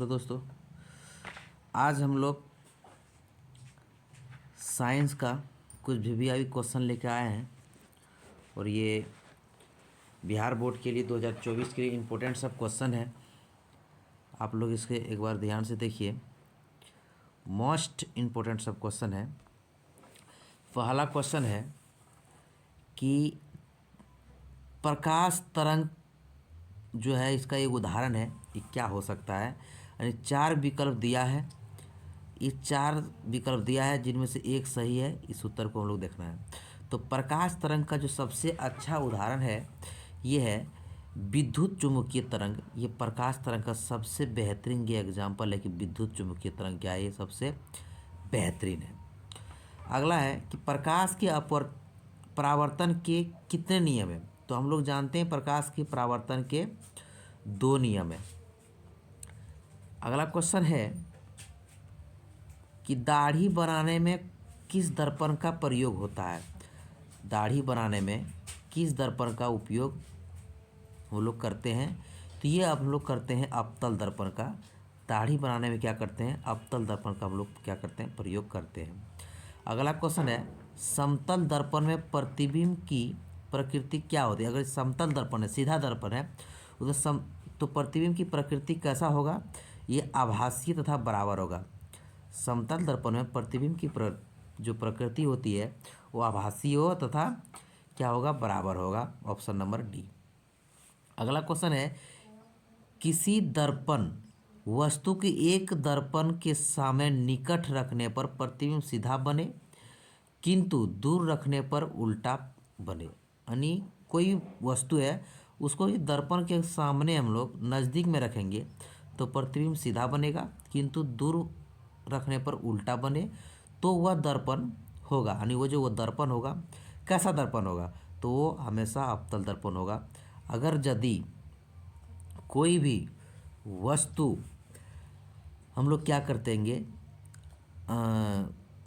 Hello दोस्तों, आज हम लोग साइंस का कुछ वीवीआई क्वेश्चन लेकर आए हैं और ये बिहार बोर्ड के लिए 2024 के लिए इम्पोर्टेंट सब क्वेश्चन है। आप लोग इसके एक बार ध्यान से देखिए। मोस्ट इम्पोर्टेंट सब क्वेश्चन है। पहला क्वेश्चन है कि प्रकाश तरंग जो है इसका एक उदाहरण है, ये क्या हो सकता है। यानी 4 विकल्प दिया है, ये 4 विकल्प दिया है जिनमें से एक सही है। इस उत्तर को हम लोग देखना है। तो प्रकाश तरंग का जो सबसे अच्छा उदाहरण है ये है विद्युत चुम्बकीय तरंग। ये प्रकाश तरंग का सबसे बेहतरीन ये एग्जाम्पल है कि विद्युत चुम्बकीय तरंग क्या है, ये सबसे बेहतरीन है। अगला है कि प्रकाश के परावर्तन के कितने नियम हैं। तो हम लोग जानते हैं प्रकाश के परावर्तन के 2 नियम हैं। अगला क्वेश्चन है कि दाढ़ी बनाने में किस दर्पण का प्रयोग होता है। दाढ़ी बनाने में किस दर्पण का उपयोग हम लोग करते हैं। तो ये हम लोग करते हैं अवतल दर्पण का। दाढ़ी बनाने में क्या करते हैं, अवतल दर्पण का हम लोग क्या करते हैं, प्रयोग करते हैं। अगला क्वेश्चन है समतल दर्पण में प्रतिबिंब की प्रकृति क्या होती है। अगर समतल दर्पण है, सीधा दर्पण है, तो प्रतिबिंब की प्रकृति कैसा होगा, ये आभासीय तथा बराबर होगा। समतल दर्पण में प्रतिबिंब की जो प्रकृति होती है वो आभासीय हो तथा क्या होगा, बराबर होगा। Option number D. अगला क्वेश्चन है किसी दर्पण वस्तु के एक दर्पण के सामने निकट रखने पर प्रतिबिंब सीधा बने किंतु दूर रखने पर उल्टा बने। यानी कोई वस्तु है उसको इस दर्पण के सामने हम लोग नज़दीक में रखेंगे तो प्रतिबिंब सीधा बनेगा, किंतु दूर रखने पर उल्टा बने तो वह दर्पण होगा। यानी वो दर्पण होगा कैसा दर्पण होगा, तो वो हमेशा अवतल दर्पण होगा। अगर यदि कोई भी वस्तु हम लोग क्या करते हैं,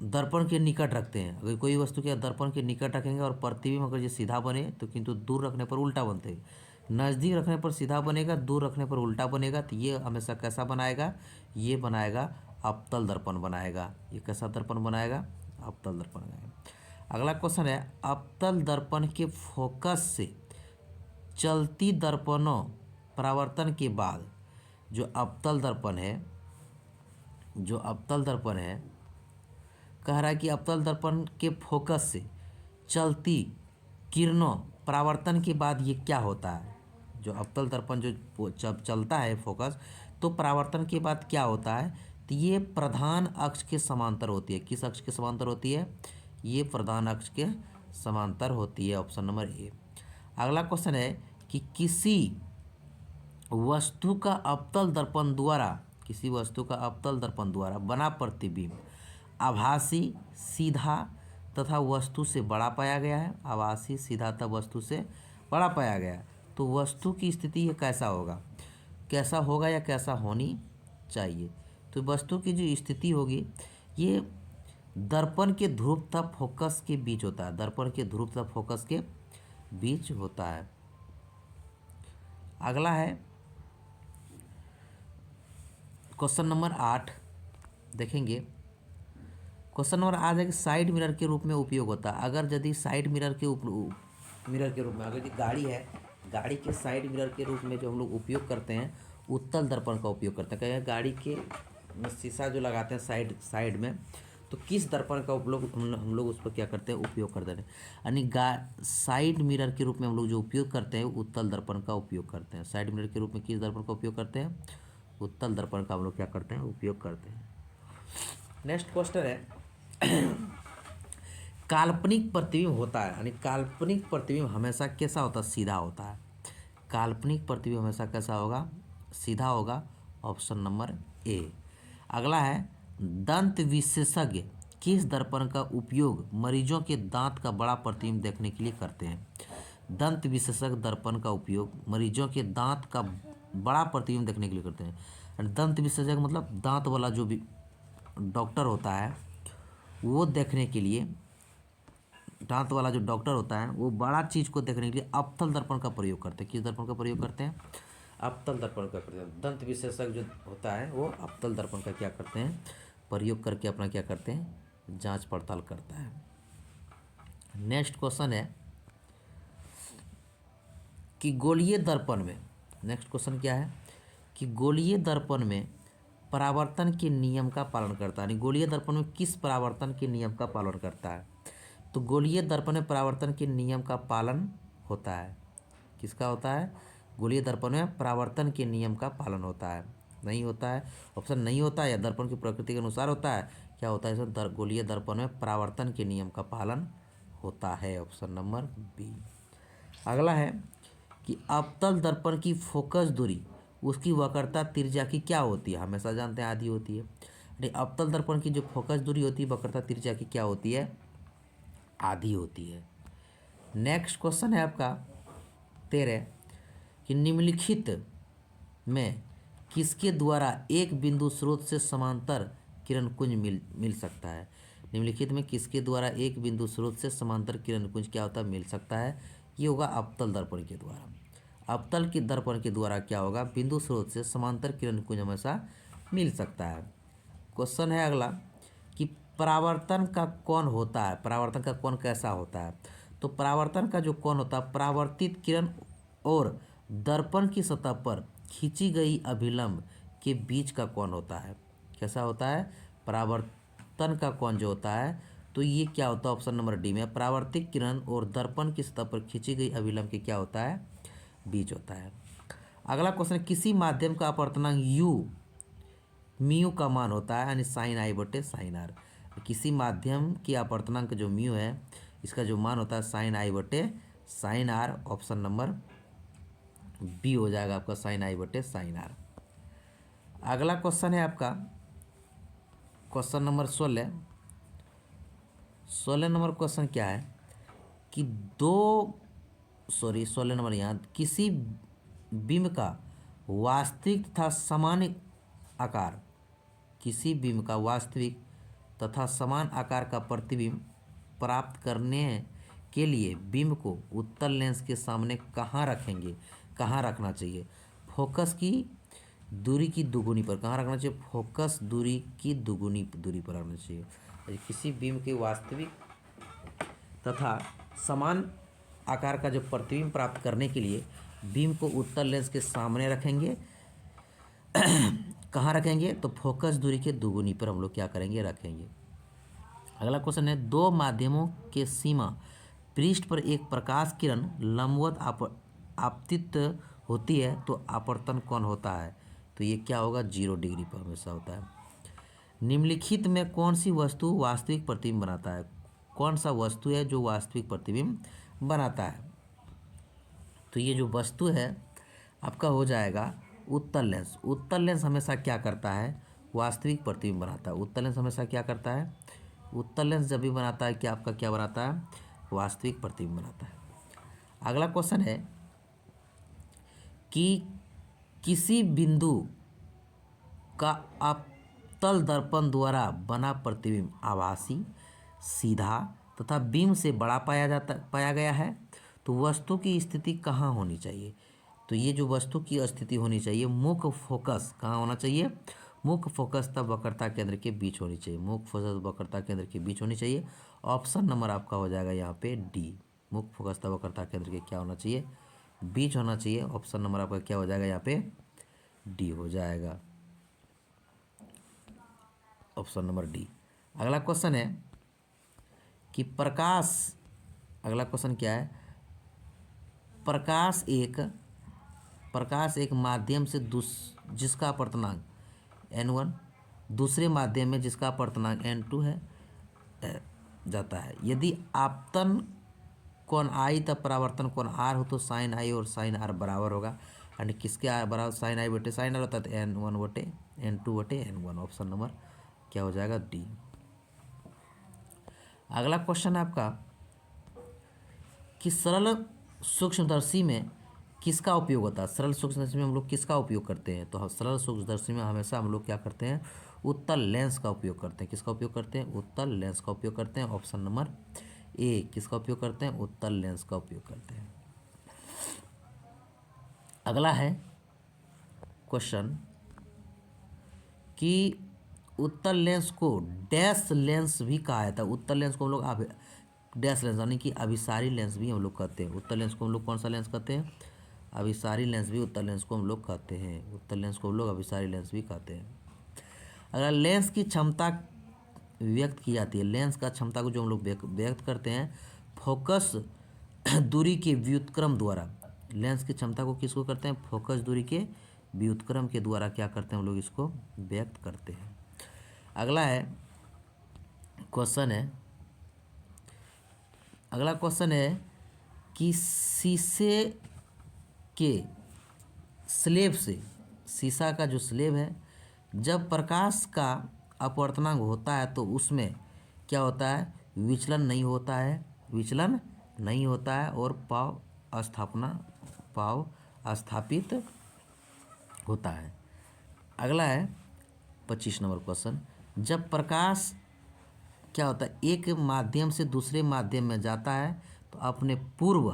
दर्पण के निकट रखते हैं, अगर कोई वस्तु के दर्पण के निकट रखेंगे और प्रतिबिंब अगर ये सीधा बने तो किंतु दूर रखने पर उल्टा बनते हैं। नज़दीक रखने पर सीधा बनेगा, दूर रखने पर उल्टा बनेगा, तो ये हमेशा कैसा बनाएगा, ये बनाएगा अवतल दर्पण बनाएगा। ये कैसा दर्पण बनाएगा, अवतल दर्पण बनाएगा। अगला क्वेश्चन है अवतल दर्पण के फोकस से चलती दर्पणों परावर्तन के बाद जो अवतल दर्पण है कह रहा है कि अवतल दर्पण के फोकस से चलती किरणों परावर्तन के बाद ये क्या होता है। जो अवतल दर्पण जो जब चलता है फोकस तो परावर्तन के बाद क्या होता है, तो ये प्रधान अक्ष के समांतर होती है। किस अक्ष के समांतर होती है, ये प्रधान अक्ष के समांतर होती है। Option number A. अगला क्वेश्चन है कि किसी वस्तु का अवतल दर्पण द्वारा बना प्रतिबिंब आभासी, सीधा तथा वस्तु से बड़ा पाया गया है। आभासी, सीधा तथा वस्तु से बड़ा पाया गया है, तो वस्तु की स्थिति ये कैसा होगा या कैसा होनी चाहिए। तो वस्तु की जो स्थिति होगी ये दर्पण के ध्रुव तथा फोकस के बीच होता है। दर्पण के ध्रुव तथा फोकस के बीच होता है। अगला है क्वेश्चन नंबर 8 देखेंगे। क्वेश्चन नंबर 8 है कि साइड मिरर के रूप में उपयोग होता है। अगर यदि साइड मिरर के रूप में अगर गाड़ी है, गाड़ी के साइड मिरर के रूप में जो हम लोग उपयोग करते हैं उत्तल दर्पण का उपयोग करते हैं। कहीं गाड़ी के शीशा जो लगाते हैं साइड में, तो किस दर्पण का उपयोग हम लोग उस पर क्या करते हैं, उपयोग करते हैं। यानी साइड मिरर के रूप में हम लोग जो उपयोग करते हैं उत्तल दर्पण का उपयोग करते हैं। साइड मिरर के रूप में किस दर्पण का उपयोग करते हैं, उत्तल दर्पण का हम लोग क्या करते हैं, उपयोग करते हैं। नेक्स्ट क्वेश्चन है काल्पनिक प्रतिबिंब होता है। यानी काल्पनिक प्रतिबिंब हमेशा कैसा होता है, सीधा होता है। काल्पनिक प्रतिबिंब हमेशा कैसा होगा, सीधा होगा। Option number A. अगला है दंत विशेषज्ञ किस दर्पण का उपयोग मरीजों के दांत का बड़ा प्रतिबिंब देखने के लिए करते हैं। दंत विशेषज्ञ दर्पण का उपयोग मरीजों के दांत का बड़ा प्रतिबिंब देखने के लिए करते हैं। दंत विशेषज्ञ मतलब दांत वाला जो भी डॉक्टर होता है वो देखने के लिए, दांत वाला जो डॉक्टर होता है वो बड़ा चीज़ को देखने के लिए अवतल दर्पण का प्रयोग करते हैं। किस दर्पण का प्रयोग करते हैं, अवतल दर्पण का करते हैं। दंत विशेषज्ञ जो होता है वो अवतल दर्पण का क्या करते हैं, प्रयोग करके अपना क्या करते हैं, जांच पड़ताल करता है। नेक्स्ट क्वेश्चन है कि गोलीय दर्पण में, नेक्स्ट क्वेश्चन क्या है कि गोलीय दर्पण में परावर्तन के नियम का पालन करता है। गोलीय दर्पण में किस परावर्तन के नियम का पालन करता है? तो गोलीय दर्पण में परावर्तन के नियम का पालन होता है। किसका होता है? गोलीय दर्पण में परावर्तन के नियम का पालन होता है। नहीं होता है, ऑप्शन नहीं होता है, या दर्पण की प्रकृति के अनुसार होता है। क्या होता है इसमें? गोलीय दर्पण में परावर्तन के नियम का पालन होता है, ऑप्शन नंबर बी। अगला है कि अवतल दर्पण की फोकस दूरी, उसकी वक्रता त्रिज्या की क्या होती है? हमेशा जानते हैं आधी होती है। नहीं, अवतल दर्पण की जो फोकस दूरी होती है वक्रता त्रिज्या की क्या होती है? आधी होती है। नेक्स्ट क्वेश्चन है आपका 13 कि निम्नलिखित में किसके द्वारा एक बिंदु स्रोत से समांतर किरण पुंज मिल सकता है? निम्नलिखित में किसके द्वारा एक बिंदु स्रोत से समांतर किरण पुंज क्या होता है, मिल सकता है? ये होगा अवतल दर्पण के द्वारा। अवतल के दर्पण के द्वारा क्या होगा, बिंदु स्रोत से समांतर किरण पुंज हमेशा मिल सकता है। क्वेश्चन है अगला कि परावर्तन का कोण होता है, परावर्तन का कोण कैसा होता है? तो परावर्तन का जो कोण होता है, परावर्तित किरण और दर्पण की सतह पर खींची गई अभिलंब के बीच का कोण होता है। कैसा होता है? परावर्तन का कोण जो होता है, तो ये क्या होता है? ऑप्शन नंबर डी में परावर्तित किरण और दर्पण की सतह पर खींची गई अभिलंब के क्या होता है? बीच होता है। अगला क्वेश्चन, किसी माध्यम का अपवर्तनांक यू म्यू का मान होता है, यानी साइन आई बटे साइन आर। किसी माध्यम की अपवर्तनांक जो म्यू है, इसका जो मान होता है साइन आई बटे sine R, option number B हो जाएगा आपका, साइन आई बटे साइन आर। अगला क्वेश्चन है आपका क्वेश्चन नंबर 16। 16 नंबर क्वेश्चन क्या है कि 16 नंबर यहाँ, किसी बिंब का वास्तविक तथा समान आकार, किसी बिंब का वास्तविक तथा समान आकार का प्रतिबिंब प्राप्त करने के लिए बिंब को उत्तल लेंस के सामने कहाँ रखेंगे, कहाँ रखना चाहिए? फोकस की दूरी की दुगुनी पर कहाँ रखना चाहिए? फोकस दूरी की दुगुनी दूरी पर रखना चाहिए। किसी बिंब के वास्तविक तथा समान आकार का जो प्रतिबिंब प्राप्त करने के लिए बिंब को उत्तल लेंस के सामने रखेंगे। कहाँ रखेंगे? तो फोकस दूरी के दुगुनी पर हम लोग क्या करेंगे, रखेंगे। अगला क्वेश्चन है, दो माध्यमों के सीमा पृष्ठ पर एक प्रकाश किरण लंबवत आपतित होती है तो अपवर्तन कौन होता है? तो ये क्या होगा? 0 डिग्री पर हमेशा होता है। निम्नलिखित में कौन सी वस्तु वास्तविक प्रतिबिंब बनाता है? कौन सा वस्तु है जो वास्तविक प्रतिबिंब बनाता है? तो ये जो वस्तु है आपका हो जाएगा उत्तल लेंस। उत्तल लेंस हमेशा क्या करता है? वास्तविक प्रतिबिंब बनाता है। उत्तल लेंस हमेशा क्या करता है? उत्तल लेंस जब भी बनाता है क्या आपका क्या बनाता है? वास्तविक प्रतिबिंब बनाता है। अगला क्वेश्चन है कि किसी बिंदु का अवतल दर्पण द्वारा बना प्रतिबिंब आभासी, सीधा तथा बिंब से बड़ा पाया गया है तो वस्तु की स्थिति कहाँ होनी चाहिए? तो ये जो वस्तु की स्थिति होनी चाहिए, मुख्य फोकस कहाँ होना चाहिए? मुख्य फोकस तब वक्रता केंद्र के बीच होनी चाहिए। मुख्य फोकस वक्रता केंद्र के बीच होनी चाहिए। ऑप्शन नंबर आपका हो जाएगा यहाँ पे डी। मुख्य फोकस तब वक्रता केंद्र के क्या होना चाहिए? बीच होना चाहिए। ऑप्शन नंबर आपका क्या हो जाएगा यहाँ पे? डी हो जाएगा, ऑप्शन नंबर डी। अगला क्वेश्चन है कि प्रकाश, अगला क्वेश्चन क्या है? प्रकाश एक माध्यम से जिसका अपवर्तनांक n1 दूसरे माध्यम में जिसका अपवर्तनांक n2 है जाता है। यदि आपतन कोण आई तब परावर्तन कोण r हो तो साइन आई और साइन r बराबर होगा। यानी किसके बराबर? साइन आई बटे साइन आर होता है तो n1 बटे n2 बटे n1। ऑप्शन नंबर क्या हो जाएगा? डी। अगला क्वेश्चन है आपका कि सरल सूक्ष्मदर्शी में किसका उपयोग होता है? सरल सूक्ष्मदर्शी में हम लोग किसका उपयोग करते हैं? तो सरल सूक्ष्मदर्शी में हमेशा हम लोग क्या करते हैं? उत्तल लेंस का उपयोग करते हैं। किसका उपयोग करते हैं? उत्तल लेंस का उपयोग करते हैं। ऑप्शन नंबर ए, किसका उपयोग करते हैं? उत्तल लेंस का उपयोग करते हैं। अगला है क्वेश्चन कि उत्तल लेंस को डैश लेंस भी कहा जाता है। उत्तल लेंस को हम लोग डैश लेंस यानी कि अभिसारी लेंस भी हम लोग कहते हैं। उत्तल लेंस को हम लोग कौन सा लेंस कहते हैं? अभिसारी लेंस भी उत्तल लेंस को हम लोग कहते हैं। उत्तल लेंस को हम लोग अभिसारी लेंस भी कहते हैं। अगर लेंस की क्षमता व्यक्त की जाती है, लेंस का क्षमता को जो हम लोग व्यक्त करते हैं फोकस दूरी के व्युत्क्रम द्वारा। लेंस की क्षमता को किसको करते हैं? फोकस दूरी के व्युत्क्रम के द्वारा क्या करते हैं हम लोग इसको व्यक्त करते हैं। अगला क्वेश्चन है कि शीशे के स्लेब से, शीशा का जो स्लेब है, जब प्रकाश का अपवर्तनांक होता है तो उसमें क्या होता है? विचलन नहीं होता है और पाव स्थापित होता है। अगला 25 नंबर क्वेश्चन, जब प्रकाश क्या होता है? एक माध्यम से दूसरे माध्यम में जाता है तो अपने पूर्व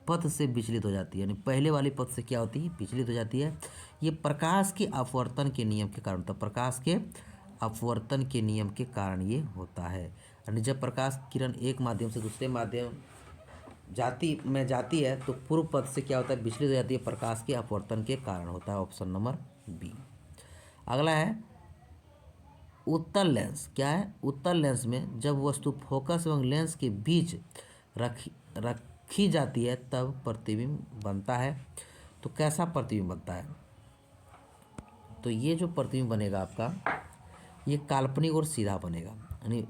पथ से विचलित हो जाती है, यानी पहले वाली पथ से क्या होती है? विचलित हो जाती है। ये प्रकाश के अपवर्तन के नियम के कारण होता है। प्रकाश के अपवर्तन के नियम के कारण ये होता है। यानी जब प्रकाश किरण एक माध्यम से दूसरे माध्यम जाती है तो पूर्व पथ से क्या होता है? विचलित हो जाती है। प्रकाश के अपवर्तन के कारण होता है। Option number B. अगला उत्तल लेंस। क्या है? उत्तल लेंस में जब वस्तु फोकस एवं लेंस के बीच रखी जाती है तब प्रतिबिंब बनता है। तो कैसा प्रतिबिंब बनता है? तो ये जो प्रतिबिंब बनेगा आपका, ये काल्पनिक और सीधा बनेगा। यानी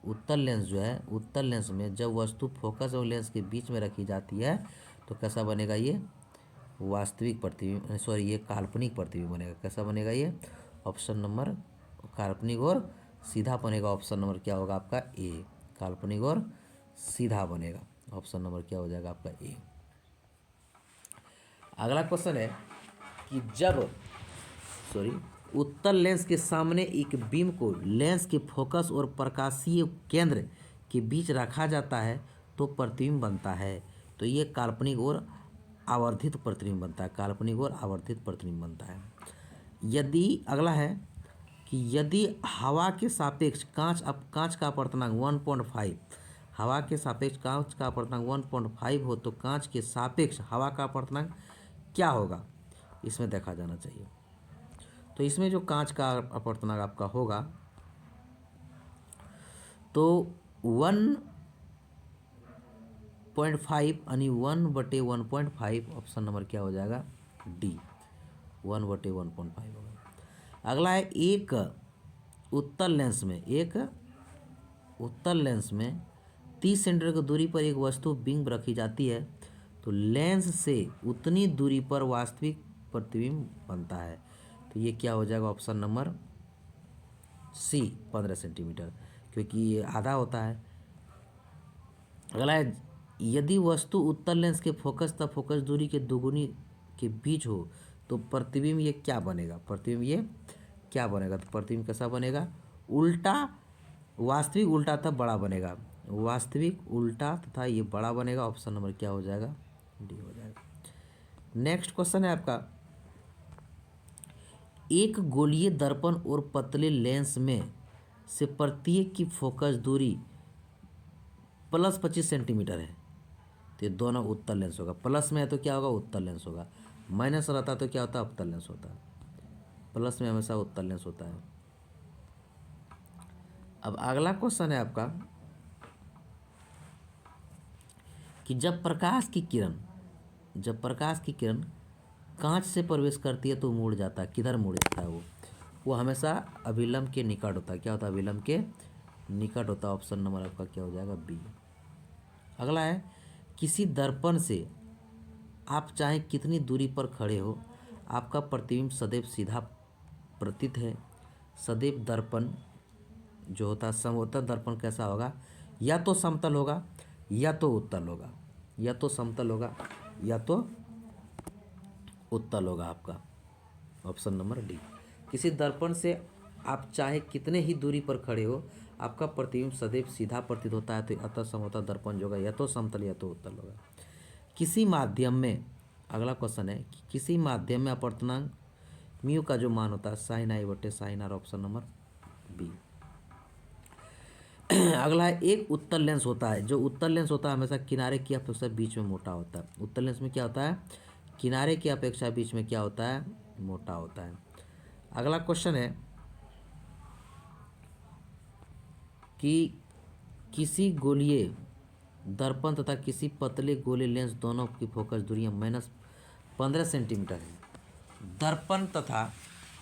उत्तल लेंस जो है, उत्तल लेंस में जब वस्तु फोकस और लेंस के बीच में रखी जाती है तो कैसा बनेगा? ये वास्तविक प्रतिबिंब, सॉरी, ये काल्पनिक प्रतिबिंब बनेगा। कैसा बनेगा ये? ऑप्शन नंबर काल्पनिक और सीधा बनेगा। ऑप्शन नंबर क्या होगा आपका? ए। काल्पनिक और सीधा बनेगा। ऑप्शन नंबर क्या हो जाएगा आपका? ए। अगला क्वेश्चन है कि जब उत्तल लेंस के सामने एक बीम को लेंस के फोकस और प्रकाशीय केंद्र के बीच रखा जाता है तो प्रतिबिंब बनता है। तो ये काल्पनिक और आवर्धित प्रतिबिंब बनता है। काल्पनिक और आवर्धित प्रतिबिंब बनता है। यदि अगला है कि यदि हवा के सापेक्ष कांच का अपवर्तनांक 1.5, हवा के सापेक्ष कांच का अपवर्तनांक 1.5 हो तो कांच के सापेक्ष हवा का अपवर्तनांक क्या होगा? इसमें देखा जाना चाहिए। तो इसमें जो कांच का अपवर्तनांक आपका होगा तो 1.5 यानी 1/1.5। ऑप्शन नंबर क्या हो जाएगा? डी। 1/1.5 होगा। अगला है एक उत्तल लेंस में 30 सेंटीमीटर की दूरी पर एक वस्तु बिंब रखी जाती है तो लेंस से उतनी दूरी पर वास्तविक प्रतिबिंब बनता है। तो ये क्या हो जाएगा? ऑप्शन नंबर सी, 15 सेंटीमीटर, क्योंकि ये आधा होता है। अगला है यदि वस्तु उत्तल लेंस के फोकस तथा फोकस दूरी के दोगुनी के बीच हो तो प्रतिबिंब ये क्या बनेगा? प्रतिबिंब ये क्या बनेगा? तो प्रतिबिंब कैसा बनेगा? उल्टा, वास्तविक उल्टा तथा बड़ा बनेगा। वास्तविक उल्टा तथा ये बड़ा बनेगा। ऑप्शन नंबर क्या हो जाएगा? डी हो जाएगा। नेक्स्ट क्वेश्चन है आपका, एक गोलीय दर्पण और पतले लेंस में से प्रत्येक की फोकस दूरी +25 सेंटीमीटर है तो ये दोनों उत्तल लेंस होगा। प्लस में है तो क्या होगा? उत्तल लेंस होगा। माइनस रहता तो क्या होता है? अवतल लेंस होता है। प्लस में हमेशा उत्तल लेंस होता है। अब अगला क्वेश्चन है आपका कि जब प्रकाश की किरण कांच से प्रवेश करती है तो मुड़ जाता है। किधर मुड़ जाता है? वो हमेशा अभिलंब के निकट होता है। क्या होता है? अभिलंब के निकट होता है। ऑप्शन नंबर आपका क्या हो जाएगा? बी। अगला है किसी दर्पण से आप चाहे कितनी दूरी पर खड़े हो आपका प्रतिबिंब सदैव सीधा प्रतीत है। सदैव दर्पण जो होता है, समोत्तल दर्पण कैसा होगा? या तो समतल होगा या तो उत्तल होगा, या तो समतल होगा या तो उत्तल होगा आपका। Option number D. किसी दर्पण से आप चाहे कितने ही दूरी पर खड़े हो आपका प्रतिबिंब सदैव सीधा प्रतीत होता है। तो अतः समोत्तल दर्पण जो होगा या तो समतल या तो उत्तल होगा। किसी माध्यम में, अगला क्वेश्चन है कि किसी माध्यम में अपवर्तनांक म्यू का जो मान होता है साइन आई बटे sine R, option number B. अगला है एक उत्तल लेंस होता है। जो उत्तल लेंस होता है हमेशा किनारे की अपेक्षा बीच में मोटा होता है। उत्तल लेंस में क्या होता है, किनारे की अपेक्षा बीच में क्या होता है, मोटा होता है। अगला क्वेश्चन है कि किसी गोलीय दर्पण तथा किसी पतले गोले लेंस दोनों की फोकस दूरियां -15 सेंटीमीटर है। दर्पण तथा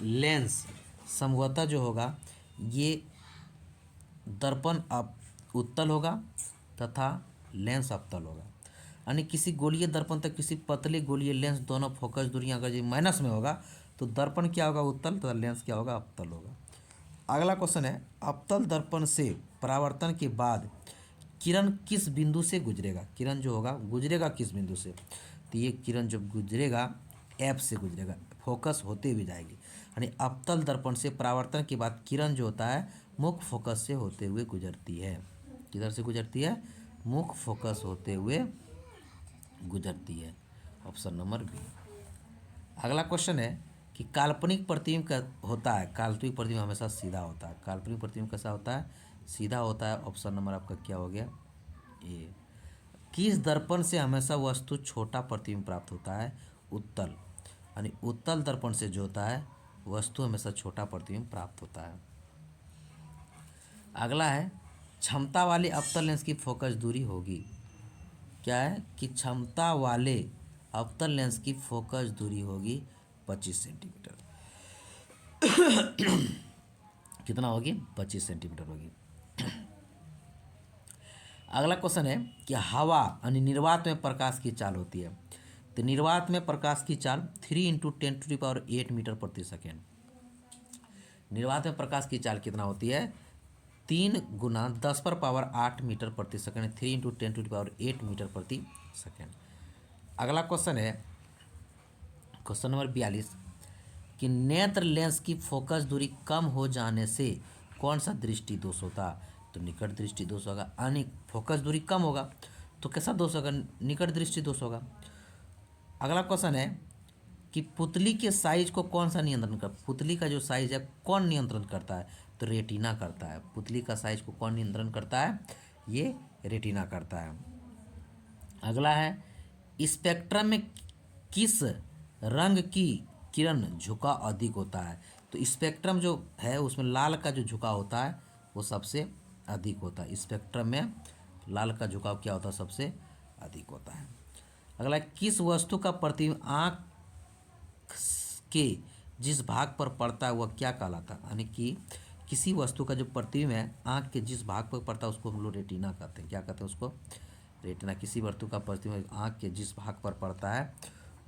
लेंस संभवतः जो होगा ये दर्पण उत्तल होगा तथा लेंस अवतल होगा। यानी किसी गोलीय दर्पण तथा किसी पतले गोलीय लेंस दोनों फोकस दूरियां अगर ये माइनस में होगा तो दर्पण क्या होगा, उत्तल, तथा लेंस क्या होगा, अवतल होगा। अगला क्वेश्चन है अवतल दर्पण से परावर्तन के बाद किरण किस बिंदु से गुजरेगा। किरण जो होगा गुजरेगा किस बिंदु से, तो ये किरण जब गुजरेगा एफ से गुजरेगा, फोकस होते हुए जाएगी। यानी अवतल दर्पण से परावर्तन के बाद किरण जो होता है मुख्य फोकस से होते हुए गुजरती है। किधर से गुजरती है, मुख्य फोकस होते हुए गुजरती है, ऑप्शन नंबर बी। अगला क्वेश्चन है कि काल्पनिक प्रतिबिंब का होता है, काल्पनिक प्रतिबिंब हमेशा सीधा होता है। काल्पनिक प्रतिबिंब कैसा होता है, सीधा होता है। ऑप्शन नंबर आपका क्या हो गया, ए। किस दर्पण से हमेशा वस्तु छोटा प्रतिबिंब प्राप्त होता है, उत्तल। यानी उत्तल दर्पण से जो होता है वस्तु हमेशा छोटा प्रतिबिंब प्राप्त होता है। अगला है क्षमता वाले अवतल लेंस की फोकस दूरी होगी, क्या है कि क्षमता वाले अवतल लेंस की फोकस दूरी होगी 25 सेंटीमीटर। कितना होगी, 25 सेंटीमीटर होगी। अगला क्वेश्चन है कि हवा यानी निर्वात में प्रकाश की चाल होती है। तो निर्वात में प्रकाश की चाल 3 × 10⁸ मीटर प्रति सेकेंड। निर्वात में प्रकाश की चाल कितना होती है, 3 × 10⁸ मीटर प्रति सेकेंड, 3 × 10⁸ मीटर प्रति सेकेंड। अगला क्वेश्चन है क्वेश्चन नंबर 42 कि नेत्र लेंस की फोकस दूरी कम हो जाने से कौन सा दृष्टि दोष होता, तो निकट दृष्टि दोष होगा। यानी फोकस दूरी कम होगा तो कैसा दोष होगा, निकट दृष्टि दोष होगा। अगला क्वेश्चन है कि पुतली के साइज को कौन सा नियंत्रण कर, पुतली का जो साइज है कौन नियंत्रण करता है, तो रेटिना करता है। पुतली का साइज को कौन नियंत्रण करता है, ये रेटिना करता है। अगला है स्पेक्ट्रम में किस रंग की किरण झुकाव अधिक होता है, तो स्पेक्ट्रम जो है उसमें लाल का जो झुकाव होता है वो सबसे अधिक होता है। स्पेक्ट्रम में लाल का झुकाव क्या होता है, सबसे अधिक होता है। अगला किस वस्तु का प्रतिबिंब आँख के जिस भाग पर पड़ता है वह क्या कहलाता है। यानी कि किसी वस्तु का जो प्रतिबिंब है आँख के जिस भाग पर पड़ता है उसको हम लोग रेटिना कहते हैं। क्या कहते हैं उसको, रेटिना। किसी वस्तु का प्रतिबिंब आँख के जिस भाग पर पड़ता है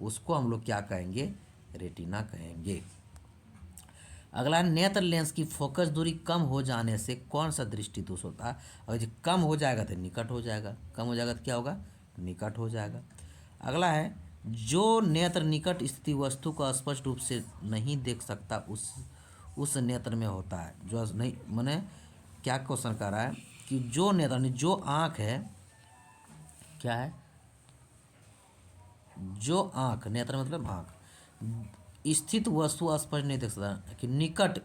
उसको हम लोग क्या कहेंगे, रेटिना कहेंगे। अगला नेत्र लेंस की फोकस दूरी कम हो जाने से कौन सा दृष्टि दोष होता है। अगर जो कम हो जाएगा तो निकट हो जाएगा, कम हो जाएगा तो क्या होगा, निकट हो जाएगा। अगला है जो नेत्र निकट स्थिति वस्तु को स्पष्ट रूप से नहीं देख सकता उस नेत्र में होता है, जो नहीं, माने क्या क्वेश्चन कर रहा है कि जो नेत्र जो आँख है, क्या है, जो आँख, नेत्र मतलब आँख, स्थित वस्तु स्पष्ट नहीं देख सकता, कि निकट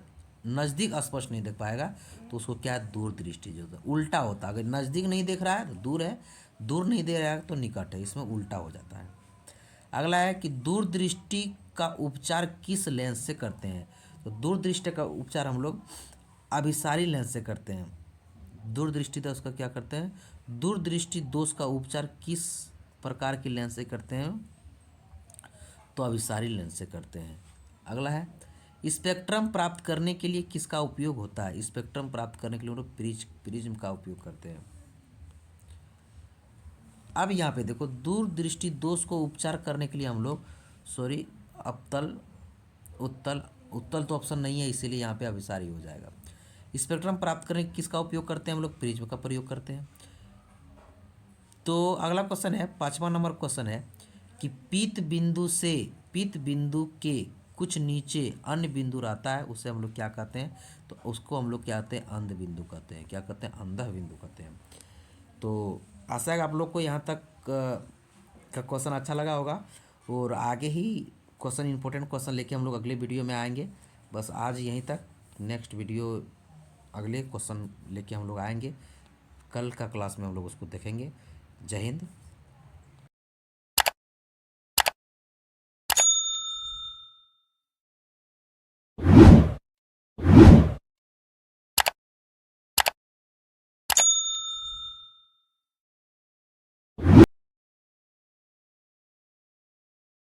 नज़दीक स्पष्ट नहीं देख पाएगा तो उसको क्या है, दूर दृष्टि जो होता है। उल्टा होता है, अगर नज़दीक नहीं देख रहा है तो दूर है, दूर नहीं दे रहा है तो निकट है, इसमें उल्टा हो जाता है। अगला है कि दूरदृष्टि का उपचार किस लेंस से करते हैं, तो दूरदृष्टि का उपचार हम लोग अभिसारी लेंस से करते हैं। दूरदृष्टि दोष का क्या करते हैं, दूरदृष्टि दोष का उपचार किस प्रकार की लेंस से करते हैं, तो अभिसारी लेंस से करते हैं। अगला है स्पेक्ट्रम प्राप्त करने के लिए किसका उपयोग होता है। स्पेक्ट्रम प्राप्त करने के लिए हम लोग प्रिज्म का उपयोग करते हैं। अब यहाँ पे देखो दूरदृष्टि दोष को उपचार करने के लिए हम लोग अवतल उत्तल तो ऑप्शन नहीं है, इसीलिए यहाँ पे अभिसारी हो जाएगा। स्पेक्ट्रम प्राप्त करने किसका उपयोग करते हैं, हम लोग प्रिज्म का प्रयोग करते हैं। तो अगला क्वेश्चन है 5वां नंबर क्वेश्चन है कि पीत बिंदु के कुछ नीचे अन्य बिंदु रहता है, उसे हम लोग क्या कहते हैं, तो उसको हम लोग क्या कहते हैं, अंध बिंदु कहते हैं। क्या कहते हैं, अंधा बिंदु कहते हैं। तो आशा है आप लोग को यहाँ तक का क्वेश्चन अच्छा लगा होगा और आगे ही क्वेश्चन, इंपॉर्टेंट क्वेश्चन लेके हम लोग अगले वीडियो में आएंगे। बस आज यहीं तक, नेक्स्ट वीडियो अगले क्वेश्चन लेके हम लोग आएंगे। कल का क्लास में हम लोग उसको देखेंगे। जय हिंद।